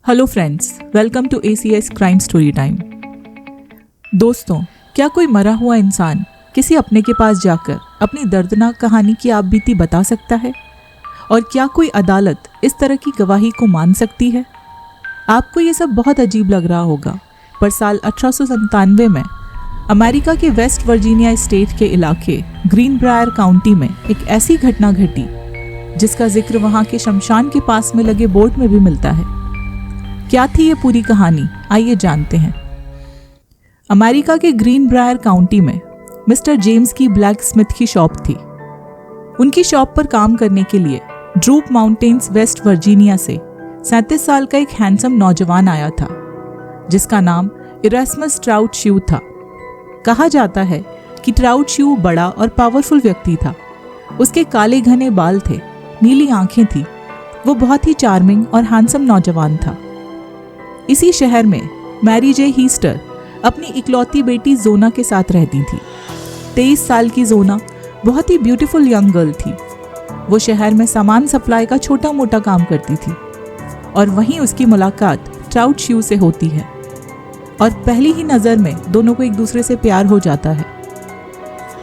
Hello friends, welcome to ACS crime story time. दोस्तों, क्या कोई मरा हुआ इंसान किसी अपने के पास जाकर अपनी दर्दनाक कहानी की आप बीती बता सकता है? और क्या कोई अदालत इस तरह की गवाही को मान सकती है? आपको ये सब बहुत अजीब लग रहा होगा, पर साल 1897 में अमेरिका के वेस्ट वर्जीनिया स्टेट के इलाके ग्रीनब्रायर काउंटी में एक ऐसी घटना घटी जिसका जिक्र वहाँ के शमशान के पास में लगे बोर्ड में भी मिलता है। क्या थी ये पूरी कहानी, आइए जानते हैं। अमेरिका के ग्रीनब्रायर काउंटी में मिस्टर जेम्स की ब्लैक स्मिथ की शॉप थी। उनकी शॉप पर काम करने के लिए ड्रूप माउंटेन्स वेस्ट वर्जीनिया से 37 साल का एक हैंडसम नौजवान आया था जिसका नाम इरास्मस ट्राउट श्यू था। कहा जाता है कि ट्राउट श्यू बड़ा और पावरफुल व्यक्ति था। उसके काले घने बाल थे, नीली आंखें थी। वो बहुत ही चार्मिंग और हैंडसम नौजवान था। इसी शहर में मैरी जे हीस्टर अपनी इकलौती बेटी जोना के साथ रहती थी। 23 साल की जोना बहुत ही ब्यूटीफुल यंग गर्ल थी। वो शहर में सामान सप्लाई का छोटा मोटा काम करती थी और वहीं उसकी मुलाकात ट्राउट श्यू से होती है और पहली ही नज़र में दोनों को एक दूसरे से प्यार हो जाता है।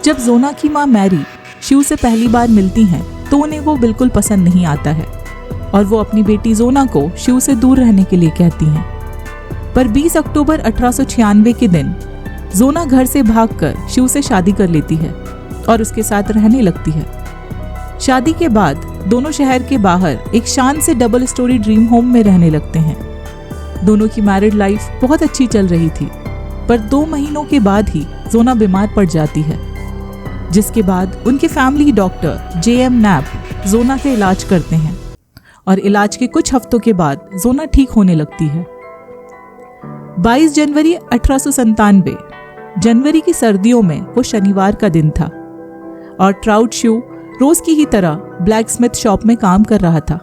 जब जोना की माँ मैरी श्यू से पहली बार मिलती हैं तो उन्हें वो बिल्कुल पसंद नहीं आता है और वो अपनी बेटी जोना को श्यू से दूर रहने के लिए कहती हैं। पर 20 अक्टूबर 1896 के दिन जोना घर से भागकर श्यू से शादी कर लेती है और उसके साथ रहने लगती है। शादी के बाद दोनों शहर के बाहर एक शान से डबल स्टोरी ड्रीम होम में रहने लगते हैं। दोनों की मैरिड लाइफ बहुत अच्छी चल रही थी, पर 2 महीनों के बाद ही जोना बीमार पड़ जाती है, जिसके बाद उनके फैमिली डॉक्टर JM नैप जोना का इलाज करते हैं और इलाज के कुछ हफ्तों के बाद जोना ठीक होने लगती है। 22 जनवरी 1897 जनवरी की सर्दियों में वो शनिवार का दिन था और ट्राउट श्यू रोज की ही तरह ब्लैक स्मिथ शॉप में काम कर रहा था।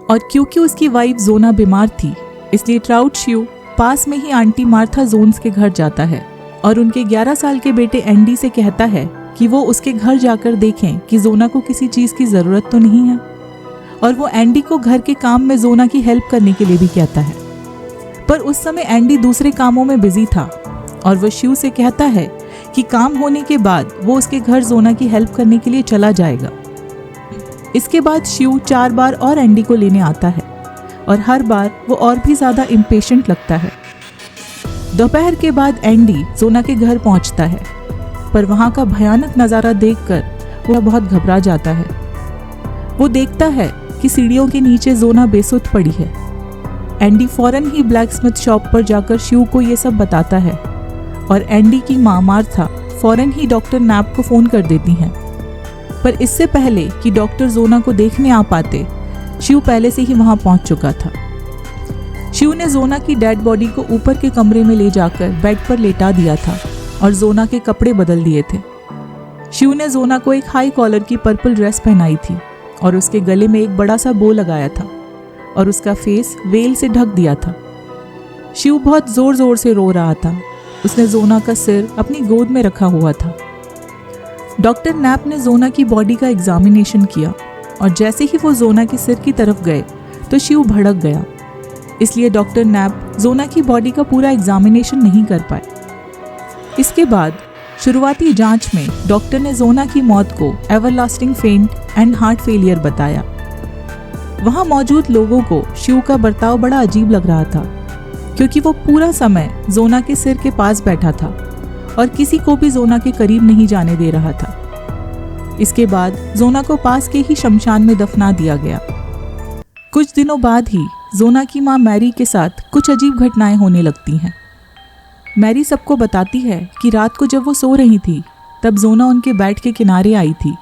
और क्योंकि उसकी वाइफ जोना बीमार थी, इसलिए ट्राउट श्यू पास में ही आंटी मार्था जोन्स के घर जाता है और उनके 11 साल के बेटे एंडी से कहता है कि वो उसके घर जाकर देखें कि जोना को किसी चीज़ की ज़रूरत तो नहीं है। और वो एंडी को घर के काम में जोना की हेल्प करने के लिए भी कहता है, पर उस समय एंडी दूसरे कामों में बिजी था और वो श्यू से कहता है कि काम होने के बाद वो उसके घर जोना की हेल्प करने के लिए चला जाएगा। इसके बाद श्यू 4 बार और एंडी को लेने आता है और हर बार वो और भी ज़्यादा इम्पेशेंट लगता है। दोपहर के बाद एंडी जोना के घर पहुंचता है, पर वहाँ का भयानक नज़ारा देखकर वह बहुत घबरा जाता है। वो देखता है कि सीढ़ियों के नीचे जोना बेसुध पड़ी है। एंडी फौरन ही ब्लैक स्मिथ शॉप पर जाकर श्यू को ये सब बताता है और एंडी की माँ मार्था फौरन ही डॉक्टर नैप को फ़ोन कर देती हैं। पर इससे पहले कि डॉक्टर जोना को देखने आ पाते, श्यू पहले से ही वहाँ पहुँच चुका था। श्यू ने जोना की डेड बॉडी को ऊपर के कमरे में ले जाकर बेड पर लेटा दिया था और जोना के कपड़े बदल दिए थे। श्यू ने जोना को एक हाई कॉलर की पर्पल ड्रेस पहनाई थी और उसके गले में एक बड़ा सा बो लगाया था और उसका फेस वेल से ढक दिया था। श्यू बहुत जोर जोर से रो रहा था। उसने जोना का सिर अपनी गोद में रखा हुआ था। डॉक्टर नैप ने जोना की बॉडी का एग्जामिनेशन किया और जैसे ही वो जोना के सिर की तरफ गए तो श्यू भड़क गया। इसलिए डॉक्टर नैप जोना की बॉडी का पूरा एग्जामिनेशन नहीं कर पाए। इसके बाद शुरुआती जांच में डॉक्टर ने जोना की मौत को एवरलास्टिंग फेंट एंड हार्ट फेलियर बताया। वहाँ मौजूद लोगों को श्यू का बर्ताव बड़ा अजीब लग रहा था, क्योंकि वो पूरा समय जोना के सिर के पास बैठा था और किसी को भी जोना के करीब नहीं जाने दे रहा था। इसके बाद जोना को पास के ही शमशान में दफना दिया गया। कुछ दिनों बाद ही जोना की माँ मैरी के साथ कुछ अजीब घटनाएं होने लगती हैं। मैरी सबको बताती है कि रात को जब वो सो रही थी तब जोना उनके बेड के किनारे आई थी।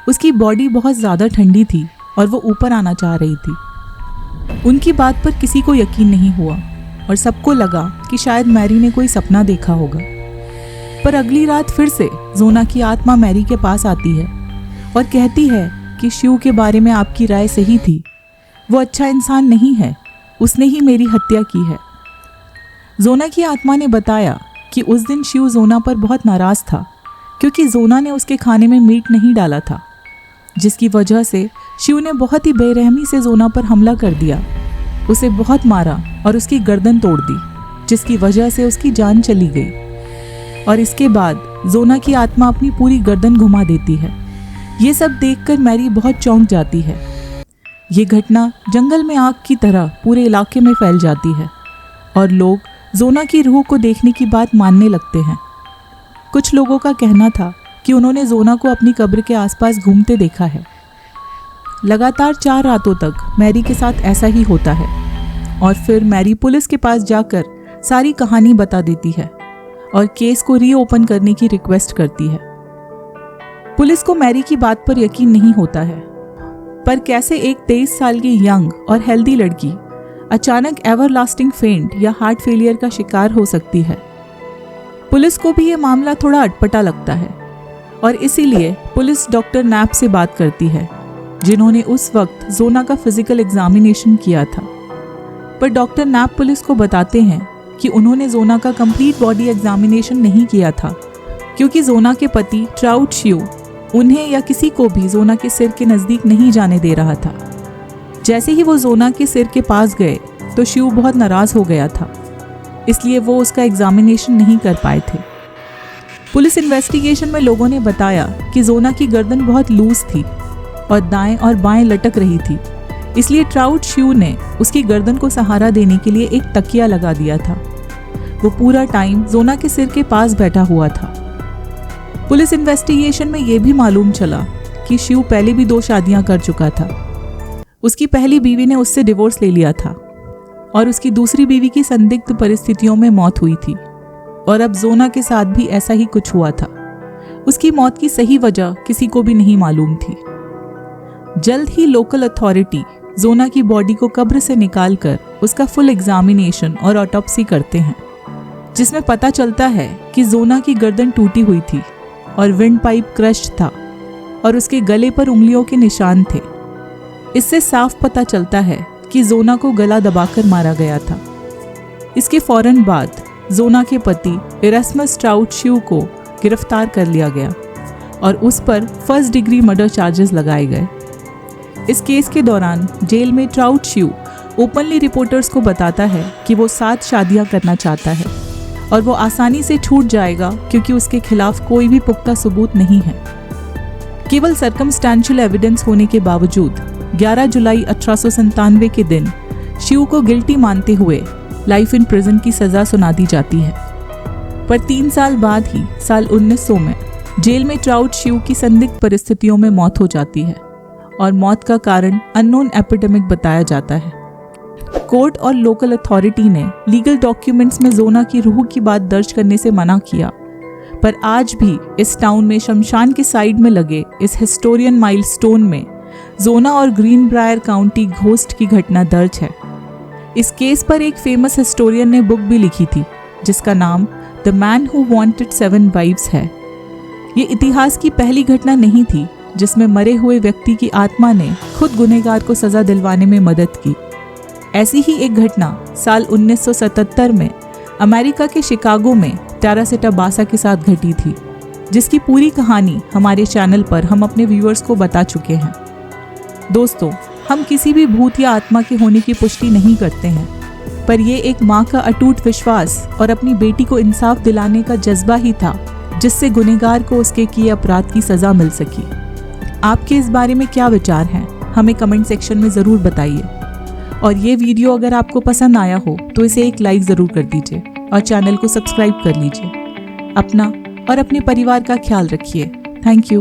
उसकी बॉडी बहुत ज़्यादा ठंडी थी और वो ऊपर आना चाह रही थी। उनकी बात पर किसी को यकीन नहीं हुआ और सबको लगा कि शायद मैरी ने कोई सपना देखा होगा। पर अगली रात फिर से जोना की आत्मा मैरी के पास आती है और कहती है कि श्यू के बारे में आपकी राय सही थी। वो अच्छा इंसान नहीं है, उसने ही मेरी हत्या की है। जोना की आत्मा ने बताया कि उस दिन श्यू जोना पर बहुत नाराज़ था, क्योंकि जोना ने उसके खाने में मीट नहीं डाला था, जिसकी वजह से श्यू ने बहुत ही बेरहमी से जोना पर हमला कर दिया उसे बहुत मारा और उसकी गर्दन तोड़ दी, जिसकी वजह से उसकी जान चली गई। और इसके बाद जोना की आत्मा अपनी पूरी गर्दन घुमा देती है। ये सब देखकर मैरी बहुत चौंक जाती है। ये घटना जंगल में आग की तरह पूरे इलाके में फैल जाती है और लोग जोना की रूह को देखने की बात मानने लगते हैं। कुछ लोगों का कहना था कि उन्होंने जोना को अपनी कब्र के आसपास घूमते देखा है। लगातार 4 रातों तक मैरी के साथ ऐसा ही होता है और फिर मैरी पुलिस के पास जाकर सारी कहानी बता देती है और केस को रीओपन करने की रिक्वेस्ट करती है। पुलिस को मैरी की बात पर यकीन नहीं होता है, पर कैसे एक 23 साल की यंग और हेल्दी लड़की अचानक एवरलास्टिंग फेंट या हार्ट फेलियर का शिकार हो सकती है। पुलिस को भी ये मामला थोड़ा अटपटा लगता है और इसीलिए पुलिस डॉक्टर नैप से बात करती है, जिन्होंने उस वक्त जोना का फिजिकल एग्जामिनेशन किया था। पर डॉक्टर नैप पुलिस को बताते हैं कि उन्होंने जोना का कंप्लीट बॉडी एग्जामिनेशन नहीं किया था, क्योंकि जोना के पति ट्राउट शिव उन्हें या किसी को भी जोना के सिर के नज़दीक नहीं जाने दे रहा था। जैसे ही वो जोना के सिर के पास गए तो शिव बहुत नाराज़ हो गया था, इसलिए वो उसका एग्जामिनेशन नहीं कर पाए थे। पुलिस इन्वेस्टिगेशन में लोगों ने बताया कि जोना की गर्दन बहुत लूज थी और दाएं और बाएं लटक रही थी, इसलिए ट्राउट शिव ने उसकी गर्दन को सहारा देने के लिए एक तकिया लगा दिया था। वो पूरा टाइम जोना के सिर के पास बैठा हुआ था। पुलिस इन्वेस्टिगेशन में ये भी मालूम चला कि शिव पहले भी 2 शादियां कर चुका था। उसकी पहली बीवी ने उससे डिवोर्स ले लिया था और उसकी दूसरी बीवी की संदिग्ध परिस्थितियों में मौत हुई थी और अब जोना के साथ भी ऐसा ही कुछ हुआ था। उसकी मौत की सही वजह किसी को भी नहीं मालूम थी। जल्द ही लोकल अथॉरिटी जोना की बॉडी को कब्र से निकालकर उसका फुल एग्जामिनेशन और ऑटोप्सी करते हैं, जिसमें पता चलता है कि जोना की गर्दन टूटी हुई थी और विंड पाइप क्रश्ड था और उसके गले पर उंगलियों के निशान थे। इससे साफ पता चलता है कि जोना को गला दबाकर मारा गया था। इसके फौरन बाद जोना के पति इरास्मस ट्राउट शिव को गिरफ्तार कर लिया गया और उस पर 1st डिग्री मर्डर चार्जेस लगाए गए। इस केस के दौरान जेल में ट्राउट शिव ओपनली रिपोर्टर्स को बताता है कि वो 7 शादियां करना चाहता है और वो आसानी से छूट जाएगा क्योंकि उसके खिलाफ कोई भी पुख्ता सबूत नहीं है। केवल सर्कमस्टेंशियल एविडेंस होने के बावजूद 11 जुलाई 1897 के दिन शिव को गिल्टी मानते हुए लाइफ इन प्रिजन की सजा सुना दी जाती है। पर 3 साल बाद ही साल 1900 में जेल में ट्राउट शिव की संदिग्ध परिस्थितियों में मौत हो जाती है और मौत का कारण अननोन एपिडेमिक बताया जाता है। कोर्ट और लोकल अथॉरिटी ने लीगल डॉक्यूमेंट्स में जोना की रूह की बात दर्ज करने से मना किया, पर आज भी इस टाउन में शमशान के साइड में लगे इस हिस्टोरियन माइलस्टोन में जोना और ग्रीनब्रायर काउंटी घोस्ट की घटना दर्ज है। इस केस पर एक फेमस हिस्टोरियन ने बुक भी लिखी थी, जिसका नाम the man who wanted 7 wives है। ये इतिहास की पहली घटना नहीं थी जिसमें मरे हुए व्यक्ति की आत्मा ने खुद गुनहगार को सजा दिलवाने में मदद की। ऐसी ही एक घटना साल 1977 में अमेरिका के शिकागो में टेरासेटा बासा के साथ घटी थी, जिसकी पूरी कहानी हमारे चैनल पर हम अपने व्यूअर्स को बता चुके हैं। दोस्तों, हम किसी भी भूत या आत्मा के होने की पुष्टि नहीं करते हैं, पर यह एक माँ का अटूट विश्वास और अपनी बेटी को इंसाफ दिलाने का जज्बा ही था, जिससे गुनहगार को उसके किए अपराध की सजा मिल सकी। आपके इस बारे में क्या विचार हैं, हमें कमेंट सेक्शन में ज़रूर बताइए। और ये वीडियो अगर आपको पसंद आया हो तो इसे एक लाइक ज़रूर कर दीजिए और चैनल को सब्सक्राइब कर लीजिए। अपना और अपने परिवार का ख्याल रखिए। Thank you.